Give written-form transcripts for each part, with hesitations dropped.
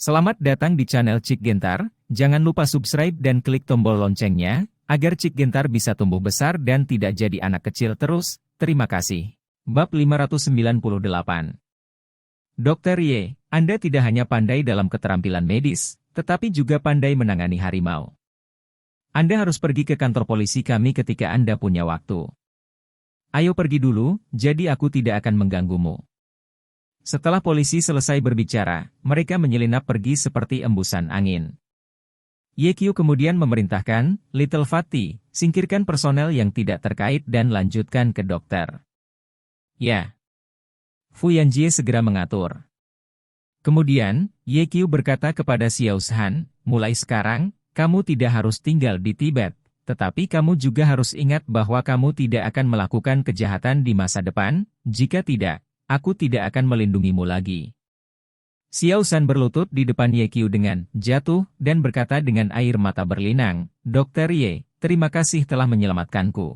Selamat datang di channel Cik Gentar, jangan lupa subscribe dan klik tombol loncengnya, agar Cik Gentar bisa tumbuh besar dan tidak jadi anak kecil terus, terima kasih. Bab 598. Dokter Y, Anda tidak hanya pandai dalam keterampilan medis, tetapi juga pandai menangani harimau. Anda harus pergi ke kantor polisi kami ketika Anda punya waktu. Ayo pergi dulu, jadi aku tidak akan mengganggumu. Setelah polisi selesai berbicara, mereka menyelinap pergi seperti embusan angin. YQ kemudian memerintahkan, Little Fatty, singkirkan personel yang tidak terkait dan lanjutkan ke dokter. Ya. Fu Yanjie segera mengatur. Kemudian, YQ berkata kepada Xiao Zhan, mulai sekarang, kamu tidak harus tinggal di Tibet, tetapi kamu juga harus ingat bahwa kamu tidak akan melakukan kejahatan di masa depan, jika tidak, aku tidak akan melindungimu lagi. Xiao Zhan berlutut di depan YQ dengan jatuh dan berkata dengan air mata berlinang, Dokter Y, terima kasih telah menyelamatkanku.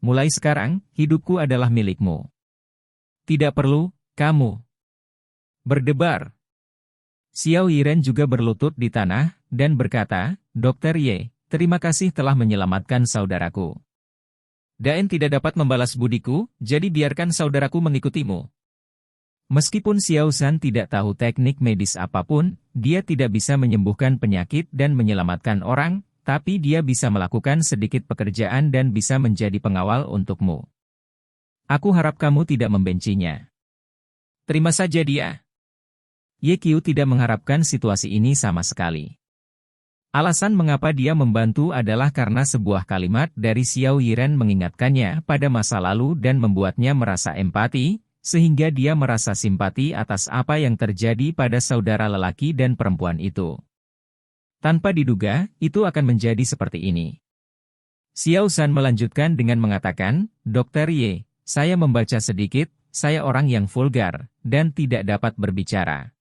Mulai sekarang, hidupku adalah milikmu. Tidak perlu, kamu berdebar. Xiao Yiren juga berlutut di tanah dan berkata, Dokter Y, terima kasih telah menyelamatkan saudaraku. Daen tidak dapat membalas budiku, jadi biarkan saudaraku mengikutimu. Meskipun Xiao Zhan tidak tahu teknik medis apapun, dia tidak bisa menyembuhkan penyakit dan menyelamatkan orang, tapi dia bisa melakukan sedikit pekerjaan dan bisa menjadi pengawal untukmu. Aku harap kamu tidak membencinya. Terima saja dia. YQ tidak mengharapkan situasi ini sama sekali. Alasan mengapa dia membantu adalah karena sebuah kalimat dari Xiao Yiren mengingatkannya pada masa lalu dan membuatnya merasa empati, sehingga dia merasa simpati atas apa yang terjadi pada saudara lelaki dan perempuan itu. Tanpa diduga, itu akan menjadi seperti ini. Xiao Zhan melanjutkan dengan mengatakan, Dokter Y, saya membaca sedikit, saya orang yang vulgar, dan tidak dapat berbicara.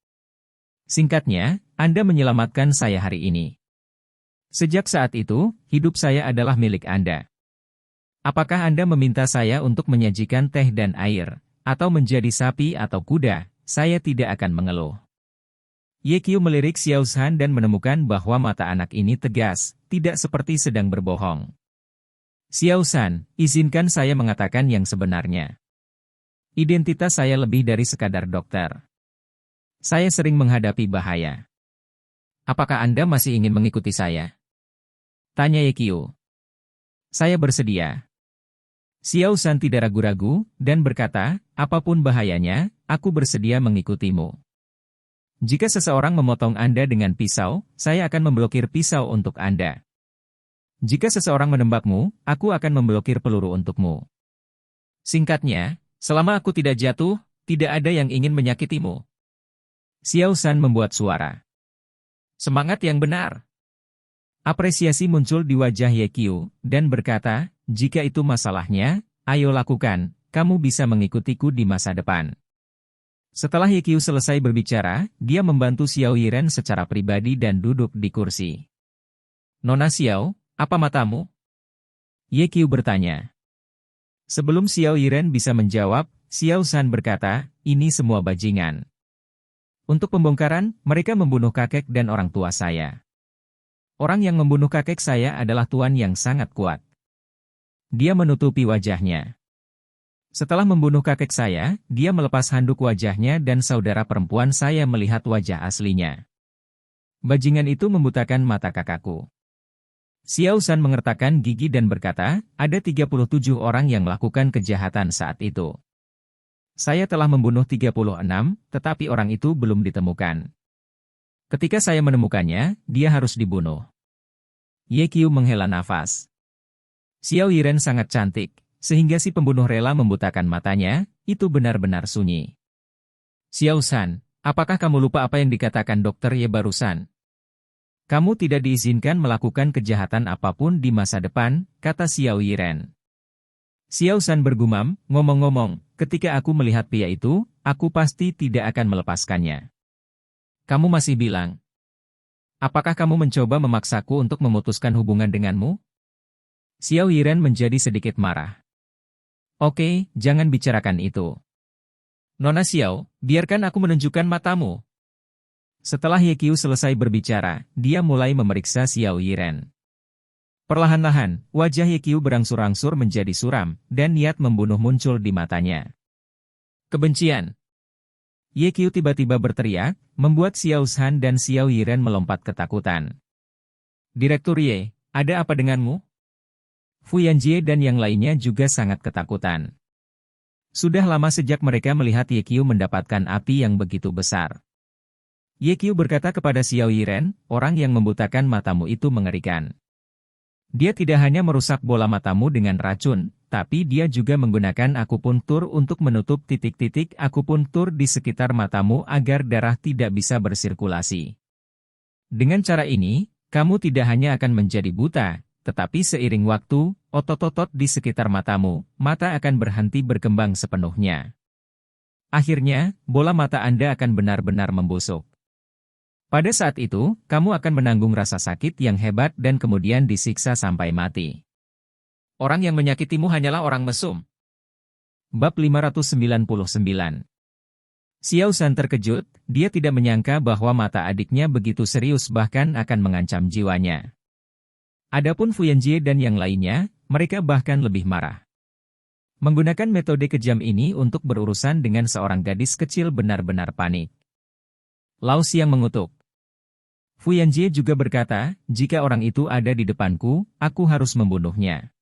Singkatnya, Anda menyelamatkan saya hari ini. Sejak saat itu, hidup saya adalah milik Anda. Apakah Anda meminta saya untuk menyajikan teh dan air, atau menjadi sapi atau kuda, saya tidak akan mengeluh. YQ melirik Xiao Zhan dan menemukan bahwa mata anak ini tegas, tidak seperti sedang berbohong. Xiao Zhan, izinkan saya mengatakan yang sebenarnya. Identitas saya lebih dari sekadar dokter. Saya sering menghadapi bahaya. Apakah Anda masih ingin mengikuti saya? Tanya YQ. Saya bersedia. Xiao Zhan tidak ragu-ragu, dan berkata, apapun bahayanya, aku bersedia mengikutimu. Jika seseorang memotong Anda dengan pisau, saya akan memblokir pisau untuk Anda. Jika seseorang menembakmu, aku akan memblokir peluru untukmu. Singkatnya, selama aku tidak jatuh, tidak ada yang ingin menyakitimu. Xiao Zhan membuat suara. Semangat yang benar. Apresiasi muncul di wajah YQ, dan berkata, jika itu masalahnya, ayo lakukan, kamu bisa mengikutiku di masa depan. Setelah YQ selesai berbicara, dia membantu Xiao Yiren secara pribadi dan duduk di kursi. Nona Xiao, apa matamu? YQ bertanya. Sebelum Xiao Yiren bisa menjawab, Xiao Zhan berkata, ini semua bajingan. Untuk pembongkaran, mereka membunuh kakek dan orang tua saya. Orang yang membunuh kakek saya adalah tuan yang sangat kuat. Dia menutupi wajahnya. Setelah membunuh kakek saya, dia melepas handuk wajahnya dan saudara perempuan saya melihat wajah aslinya. Bajingan itu membutakan mata kakakku. Xiao Zhan mengertakkan gigi dan berkata, ada 37 orang yang melakukan kejahatan saat itu. Saya telah membunuh 36, tetapi orang itu belum ditemukan. Ketika saya menemukannya, dia harus dibunuh. YQ menghela nafas. Xiao Yiren sangat cantik, sehingga si pembunuh rela membutakan matanya, itu benar-benar sunyi. Xiao Zhan, apakah kamu lupa apa yang dikatakan Dokter Ye barusan? Kamu tidak diizinkan melakukan kejahatan apapun di masa depan, kata Xiao Yiren. Xiao Zhan bergumam, ngomong-ngomong, ketika aku melihat pria itu, aku pasti tidak akan melepaskannya. Kamu masih bilang, apakah kamu mencoba memaksaku untuk memutuskan hubungan denganmu? Xiao Yiren menjadi sedikit marah. Oke, jangan bicarakan itu. Nona Xiao, biarkan aku menunjukkan matamu. Setelah Ye Qiu selesai berbicara, dia mulai memeriksa Xiao Yiren. Perlahan-lahan, wajah Ye Qiu berangsur-angsur menjadi suram, dan niat membunuh muncul di matanya. Kebencian. Ye Qiu tiba-tiba berteriak, membuat Xiao Zhan dan Xiao Yiren melompat ketakutan. Direktur Ye, ada apa denganmu? Fu Yanjie dan yang lainnya juga sangat ketakutan. Sudah lama sejak mereka melihat Ye Qiu mendapatkan api yang begitu besar. Ye Qiu berkata kepada Xiao Yiren, orang yang membutakan matamu itu mengerikan. Dia tidak hanya merusak bola matamu dengan racun, tapi dia juga menggunakan akupuntur untuk menutup titik-titik akupuntur di sekitar matamu agar darah tidak bisa bersirkulasi. Dengan cara ini, kamu tidak hanya akan menjadi buta, tetapi seiring waktu, otot-otot di sekitar matamu, mata akan berhenti berkembang sepenuhnya. Akhirnya, bola mata Anda akan benar-benar membusuk. Pada saat itu, kamu akan menanggung rasa sakit yang hebat dan kemudian disiksa sampai mati. Orang yang menyakitimu hanyalah orang mesum. Bab 599. Xiao Zhan terkejut, dia tidak menyangka bahwa mata adiknya begitu serius bahkan akan mengancam jiwanya. Adapun Fu Yanjie dan yang lainnya, mereka bahkan lebih marah. Menggunakan metode kejam ini untuk berurusan dengan seorang gadis kecil benar-benar panik. Lao Xiang mengutuk. Fu Yanjie juga berkata, jika orang itu ada di depanku, aku harus membunuhnya.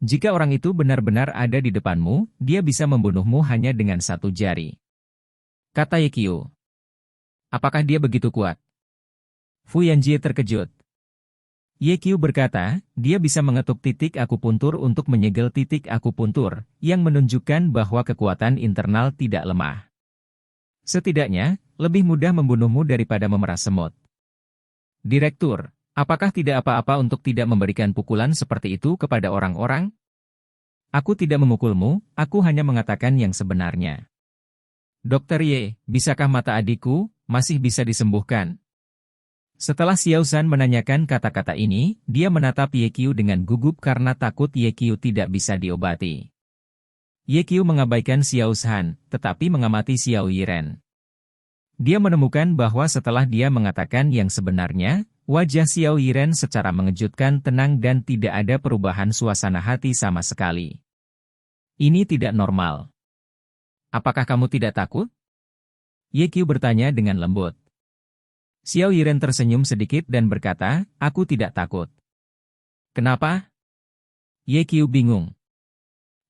Jika orang itu benar-benar ada di depanmu, dia bisa membunuhmu hanya dengan satu jari. Kata Ye Qiu. Apakah dia begitu kuat? Fu Yanjie terkejut. Ye Qiu berkata, dia bisa mengetuk titik akupuntur untuk menyegel titik akupuntur, yang menunjukkan bahwa kekuatan internal tidak lemah. Setidaknya, lebih mudah membunuhmu daripada memerah semut. Direktur, apakah tidak apa-apa untuk tidak memberikan pukulan seperti itu kepada orang-orang? Aku tidak memukulmu, aku hanya mengatakan yang sebenarnya. Dokter Ye, bisakah mata adikku masih bisa disembuhkan? Setelah Xiao Zhan menanyakan kata-kata ini, dia menatap Ye Qiu dengan gugup karena takut Ye Qiu tidak bisa diobati. Ye Qiu mengabaikan Xiao Zhan, tetapi mengamati Xiao Yiren. Dia menemukan bahwa setelah dia mengatakan yang sebenarnya, wajah Xiao Yiren secara mengejutkan tenang dan tidak ada perubahan suasana hati sama sekali. Ini tidak normal. Apakah kamu tidak takut? Ye Qiu bertanya dengan lembut. Xiao Yiren tersenyum sedikit dan berkata, aku tidak takut. Kenapa? Ye Qiu bingung.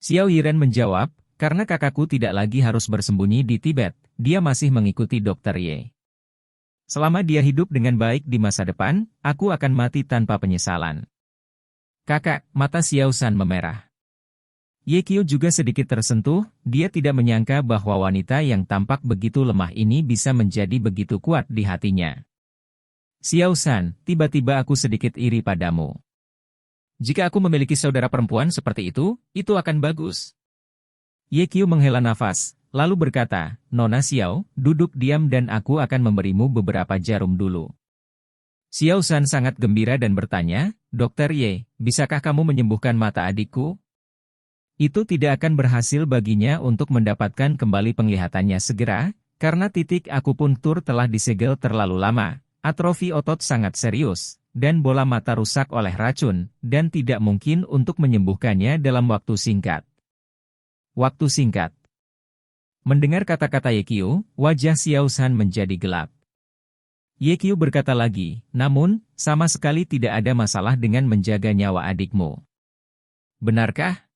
Xiao Yiren menjawab, karena kakakku tidak lagi harus bersembunyi di Tibet, dia masih mengikuti Dr. Ye. Selama dia hidup dengan baik di masa depan, aku akan mati tanpa penyesalan. Kakak, mata Xiao Zhan memerah. Ye Qiu juga sedikit tersentuh, dia tidak menyangka bahwa wanita yang tampak begitu lemah ini bisa menjadi begitu kuat di hatinya. Xiao Zhan, tiba-tiba aku sedikit iri padamu. Jika aku memiliki saudara perempuan seperti itu akan bagus. Ye Qiu menghela nafas, lalu berkata, Nona Xiao, duduk diam dan aku akan memberimu beberapa jarum dulu. Xiao Zhan sangat gembira dan bertanya, Dokter Ye, bisakah kamu menyembuhkan mata adikku? Itu tidak akan berhasil baginya untuk mendapatkan kembali penglihatannya segera, karena titik akupuntur telah disegel terlalu lama, atrofi otot sangat serius, dan bola mata rusak oleh racun, dan tidak mungkin untuk menyembuhkannya dalam waktu singkat. Waktu singkat. Mendengar kata-kata Ye Qiu, wajah Xiao Zhan menjadi gelap. Ye Qiu berkata lagi, namun, sama sekali tidak ada masalah dengan menjaga nyawa adikmu. Benarkah?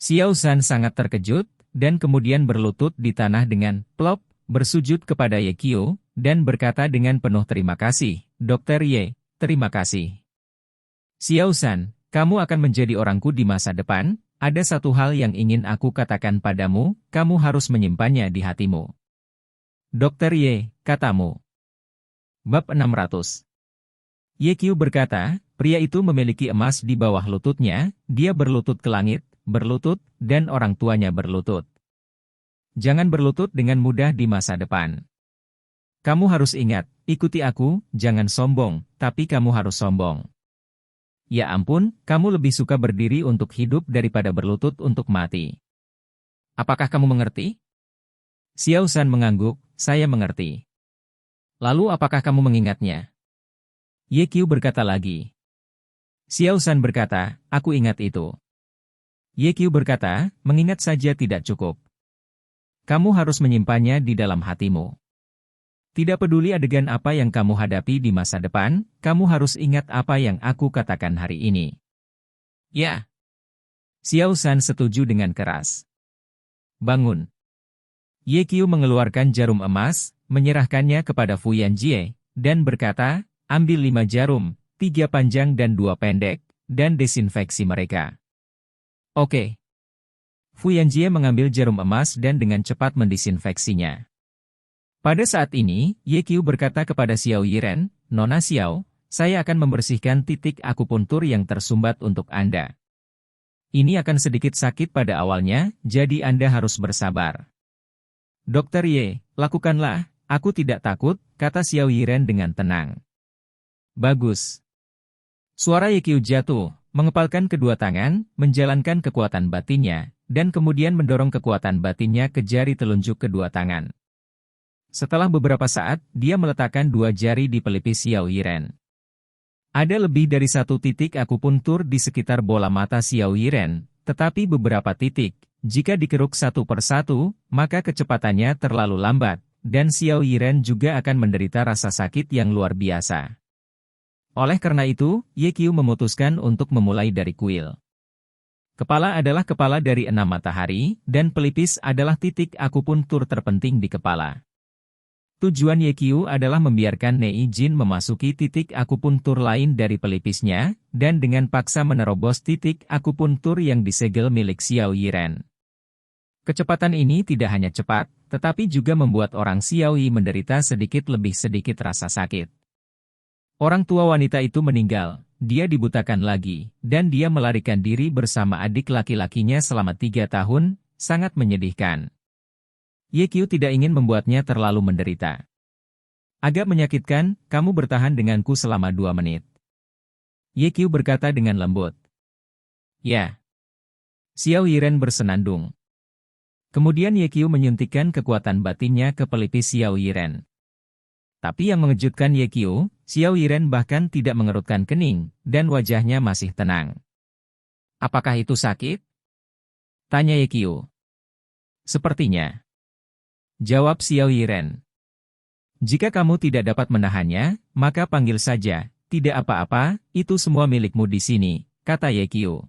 Xiao Zhan sangat terkejut, dan kemudian berlutut di tanah dengan plop, bersujud kepada Ye Qiu, dan berkata dengan penuh terima kasih, Dokter Ye, terima kasih. Xiao Zhan, kamu akan menjadi orangku di masa depan. Ada satu hal yang ingin aku katakan padamu, kamu harus menyimpannya di hatimu. Dokter Ye, katamu. Bab 600. Ye Qiu berkata, pria itu memiliki emas di bawah lututnya, dia berlutut ke langit, berlutut, dan orang tuanya berlutut. Jangan berlutut dengan mudah di masa depan. Kamu harus ingat, ikuti aku, jangan sombong, tapi kamu harus sombong. Ya ampun, kamu lebih suka berdiri untuk hidup daripada berlutut untuk mati. Apakah kamu mengerti? Xiao Zhan mengangguk, saya mengerti. Lalu apakah kamu mengingatnya? Ye Qiu berkata lagi. Xiao San berkata, aku ingat itu. Ye Qiu berkata, mengingat saja tidak cukup. Kamu harus menyimpannya di dalam hatimu. Tidak peduli adegan apa yang kamu hadapi di masa depan, kamu harus ingat apa yang aku katakan hari ini. Ya. Xiao San setuju dengan keras. Bangun. Ye Qiu mengeluarkan jarum emas, menyerahkannya kepada Fu Yanjie, dan berkata, ambil 5 jarum, 3 panjang dan 2 pendek, dan desinfeksi mereka. Oke. Fu Yanjie mengambil jarum emas dan dengan cepat mendisinfeksinya. Pada saat ini, Ye Qiu berkata kepada Xiao Yiren, Nona Xiao, saya akan membersihkan titik akupuntur yang tersumbat untuk Anda. Ini akan sedikit sakit pada awalnya, jadi Anda harus bersabar. Dokter Ye, lakukanlah, aku tidak takut, kata Xiao Yiren dengan tenang. Bagus. Suara Ye Qiu jatuh, mengepalkan kedua tangan, menjalankan kekuatan batinnya, dan kemudian mendorong kekuatan batinnya ke jari telunjuk kedua tangan. Setelah beberapa saat, dia meletakkan 2 jari di pelipis Xiao Yiren. Ada lebih dari 1 titik akupuntur di sekitar bola mata Xiao Yiren, tetapi beberapa titik, jika dikeruk satu persatu, maka kecepatannya terlalu lambat, dan Xiao Yiren juga akan menderita rasa sakit yang luar biasa. Oleh karena itu, Ye Qiu memutuskan untuk memulai dari kuil. Kepala adalah kepala dari 6 matahari, dan pelipis adalah titik akupuntur terpenting di kepala. Tujuan Ye Qiu adalah membiarkan Nei Jin memasuki titik akupuntur lain dari pelipisnya, dan dengan paksa menerobos titik akupuntur yang disegel milik Xiao Yiren. Kecepatan ini tidak hanya cepat, tetapi juga membuat orang Xiao Yi menderita sedikit rasa sakit. Orang tua wanita itu meninggal, dia dibutakan lagi, dan dia melarikan diri bersama adik laki-lakinya selama 3 tahun, sangat menyedihkan. Ye Qiu tidak ingin membuatnya terlalu menderita. Agak menyakitkan, kamu bertahan denganku selama 2 menit. Ye Qiu berkata dengan lembut. Ya. Xiao Yiren bersenandung. Kemudian Ye Qiu menyuntikkan kekuatan batinnya ke pelipis Xiao Yiren. Tapi yang mengejutkan Ye Qiu, Xiao Yiren bahkan tidak mengerutkan kening, dan wajahnya masih tenang. Apakah itu sakit? Tanya Ye Qiu. Sepertinya. Jawab Xiao Yiren. Jika kamu tidak dapat menahannya, maka panggil saja, tidak apa-apa, itu semua milikmu di sini, kata Ye Qiu.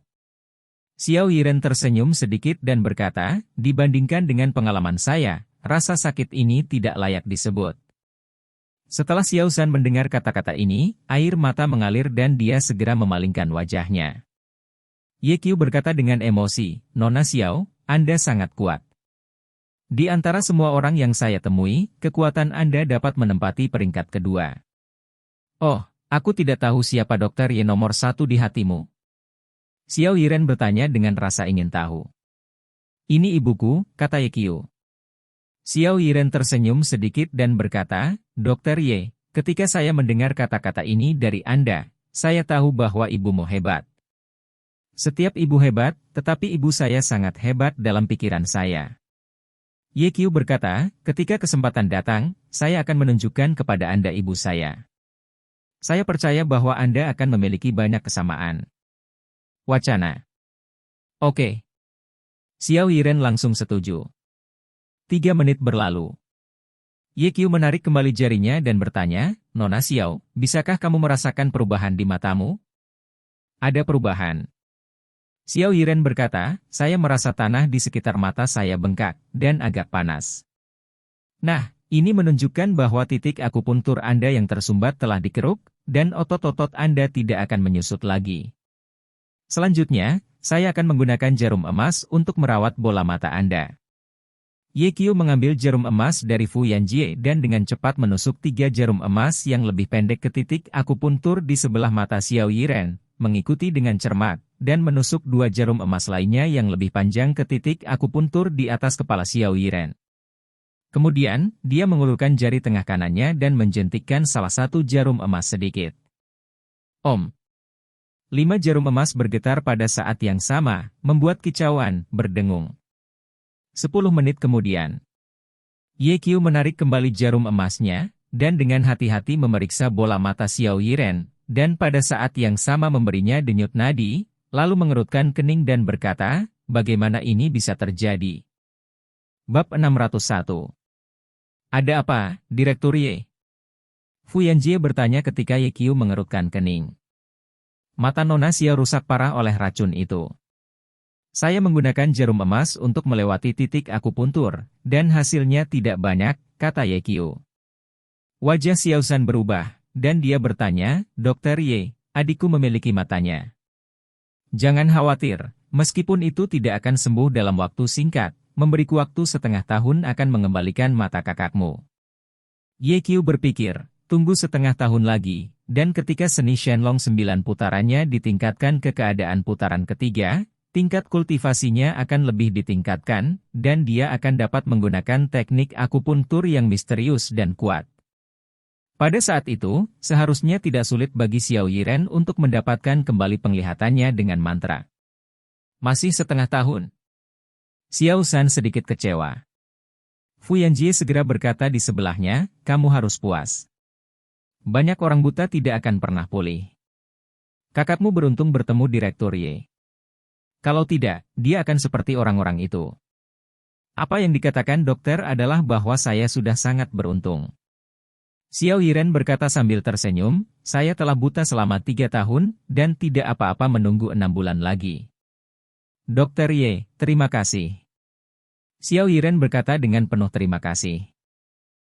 Xiao Yiren tersenyum sedikit dan berkata, dibandingkan dengan pengalaman saya, rasa sakit ini tidak layak disebut. Setelah Xiao San mendengar kata-kata ini, air mata mengalir dan dia segera memalingkan wajahnya. Ye Qiu berkata dengan emosi, Nona Xiao, Anda sangat kuat. Di antara semua orang yang saya temui, kekuatan Anda dapat menempati peringkat kedua. Oh, aku tidak tahu siapa dokter Ye nomor 1 di hatimu. Xiao Yiren bertanya dengan rasa ingin tahu. Ini ibuku, kata Ye Qiu. Xiao Yiren tersenyum sedikit dan berkata, Dokter Ye, ketika saya mendengar kata-kata ini dari Anda, saya tahu bahwa ibumu hebat. Setiap ibu hebat, tetapi ibu saya sangat hebat dalam pikiran saya. Ye Qiu berkata, ketika kesempatan datang, saya akan menunjukkan kepada Anda ibu saya. Saya percaya bahwa Anda akan memiliki banyak kesamaan. Wacana. Oke. Xiao Yiren langsung setuju. 3 menit berlalu. Ye Qiu menarik kembali jarinya dan bertanya, Nona Xiao, bisakah kamu merasakan perubahan di matamu? Ada perubahan. Xiao Yiren berkata, saya merasa tanah di sekitar mata saya bengkak, dan agak panas. Nah, ini menunjukkan bahwa titik akupuntur Anda yang tersumbat telah dikeruk, dan otot-otot Anda tidak akan menyusut lagi. Selanjutnya, saya akan menggunakan jarum emas untuk merawat bola mata Anda. Ye Qiu mengambil jarum emas dari Fu Yanjie dan dengan cepat menusuk 3 jarum emas yang lebih pendek ke titik akupuntur di sebelah mata Xiao Yiren, mengikuti dengan cermat, dan menusuk 2 jarum emas lainnya yang lebih panjang ke titik akupuntur di atas kepala Xiao Yiren. Kemudian, dia mengulurkan jari tengah kanannya dan menjentikkan salah satu jarum emas sedikit. Om. 5 jarum emas bergetar pada saat yang sama, membuat kicauan, berdengung. 10 menit kemudian, Ye Qiu menarik kembali jarum emasnya, dan dengan hati-hati memeriksa bola mata Xiao Yiren, dan pada saat yang sama memberinya denyut nadi, lalu mengerutkan kening dan berkata, bagaimana ini bisa terjadi? Bab 601. Ada apa, Direktur Ye? Fu Yanjie bertanya ketika Ye Qiu mengerutkan kening. Mata Nona Xiao rusak parah oleh racun itu. Saya menggunakan jarum emas untuk melewati titik akupuntur, dan hasilnya tidak banyak, kata Ye Qiu. Wajah Xiao San berubah, dan dia bertanya, Dokter Ye, adikku memiliki matanya. Jangan khawatir, meskipun itu tidak akan sembuh dalam waktu singkat, memberiku waktu setengah tahun akan mengembalikan mata kakakmu. Ye Qiu berpikir, tunggu setengah tahun lagi, dan ketika seni Shenlong 9 putarannya ditingkatkan ke keadaan putaran ketiga, tingkat kultivasinya akan lebih ditingkatkan, dan dia akan dapat menggunakan teknik akupuntur yang misterius dan kuat. Pada saat itu, seharusnya tidak sulit bagi Xiao Yiren untuk mendapatkan kembali penglihatannya dengan mantra. Masih setengah tahun. Xiao San sedikit kecewa. Fu Yanjie segera berkata di sebelahnya, kamu harus puas. Banyak orang buta tidak akan pernah pulih. Kakakmu beruntung bertemu Direktur Ye. Kalau tidak, dia akan seperti orang-orang itu. Apa yang dikatakan dokter adalah bahwa saya sudah sangat beruntung. Xiao Yiren berkata sambil tersenyum, saya telah buta selama 3 tahun, dan tidak apa-apa menunggu 6 bulan lagi. Dokter Ye, terima kasih. Xiao Yiren berkata dengan penuh terima kasih.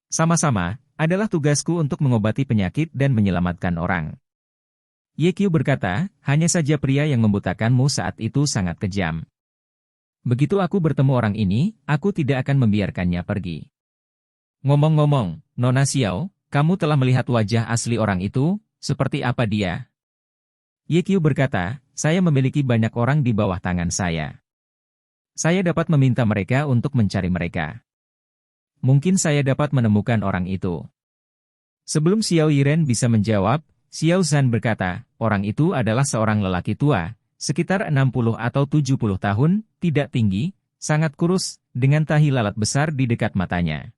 Sama-sama, adalah tugasku untuk mengobati penyakit dan menyelamatkan orang. Ye Qiu berkata, hanya saja pria yang membutakanmu saat itu sangat kejam. Begitu aku bertemu orang ini, aku tidak akan membiarkannya pergi. Ngomong-ngomong, Nona Xiao, kamu telah melihat wajah asli orang itu, seperti apa dia? Ye Qiu berkata, saya memiliki banyak orang di bawah tangan saya. Saya dapat meminta mereka untuk mencari mereka. Mungkin saya dapat menemukan orang itu. Sebelum Xiao Yiren bisa menjawab, Xiao San berkata, orang itu adalah seorang lelaki tua, sekitar 60 atau 70 tahun, tidak tinggi, sangat kurus, dengan tahi lalat besar di dekat matanya.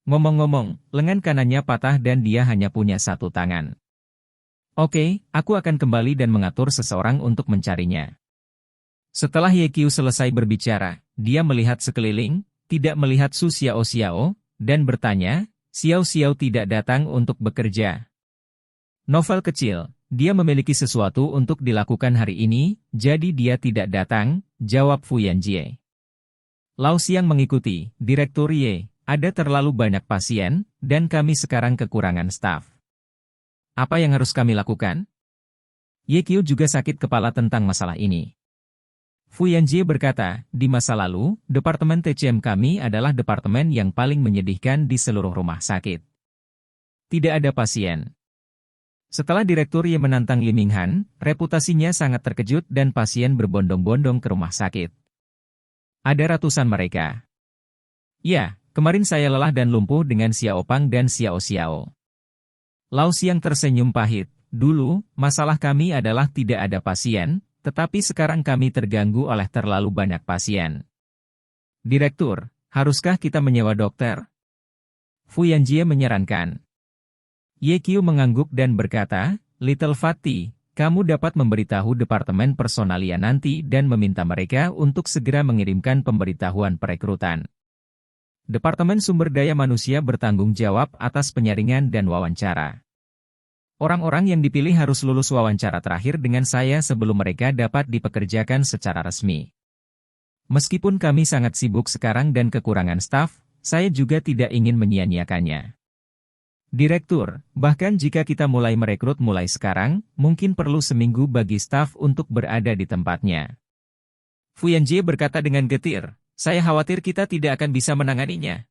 Ngomong-ngomong, lengan kanannya patah dan dia hanya punya satu tangan. Oke, aku akan kembali dan mengatur seseorang untuk mencarinya. Setelah Ye Qiu selesai berbicara, dia melihat sekeliling, tidak melihat Su Xiao, dan bertanya, Xiao tidak datang untuk bekerja. Novel kecil, dia memiliki sesuatu untuk dilakukan hari ini, jadi dia tidak datang, jawab Fu Yanjie. Lao Xiang mengikuti, Direktur Ye, ada terlalu banyak pasien, dan kami sekarang kekurangan staf. Apa yang harus kami lakukan? Ye Qiu juga sakit kepala tentang masalah ini. Fu Yanjie berkata, di masa lalu, Departemen TCM kami adalah departemen yang paling menyedihkan di seluruh rumah sakit. Tidak ada pasien. Setelah Direktur Ye menantang Li Minghan, reputasinya sangat terkejut dan pasien berbondong-bondong ke rumah sakit. Ada ratusan mereka. Ya, kemarin saya lelah dan lumpuh dengan Xiao Pang dan Xiao. Lao Xiang tersenyum pahit. Dulu, masalah kami adalah tidak ada pasien, tetapi sekarang kami terganggu oleh terlalu banyak pasien. Direktur, haruskah kita menyewa dokter? Fu Yanjie menyarankan. Ye Qiu mengangguk dan berkata, Little Fatty, kamu dapat memberitahu Departemen Personalia nanti dan meminta mereka untuk segera mengirimkan pemberitahuan perekrutan. Departemen Sumber Daya Manusia bertanggung jawab atas penyaringan dan wawancara. Orang-orang yang dipilih harus lulus wawancara terakhir dengan saya sebelum mereka dapat dipekerjakan secara resmi. Meskipun kami sangat sibuk sekarang dan kekurangan staf, saya juga tidak ingin menyia-nyiakannya. Direktur, bahkan jika kita mulai merekrut mulai sekarang, mungkin perlu seminggu bagi staf untuk berada di tempatnya. Fu Yanjie berkata dengan getir, saya khawatir kita tidak akan bisa menanganinya.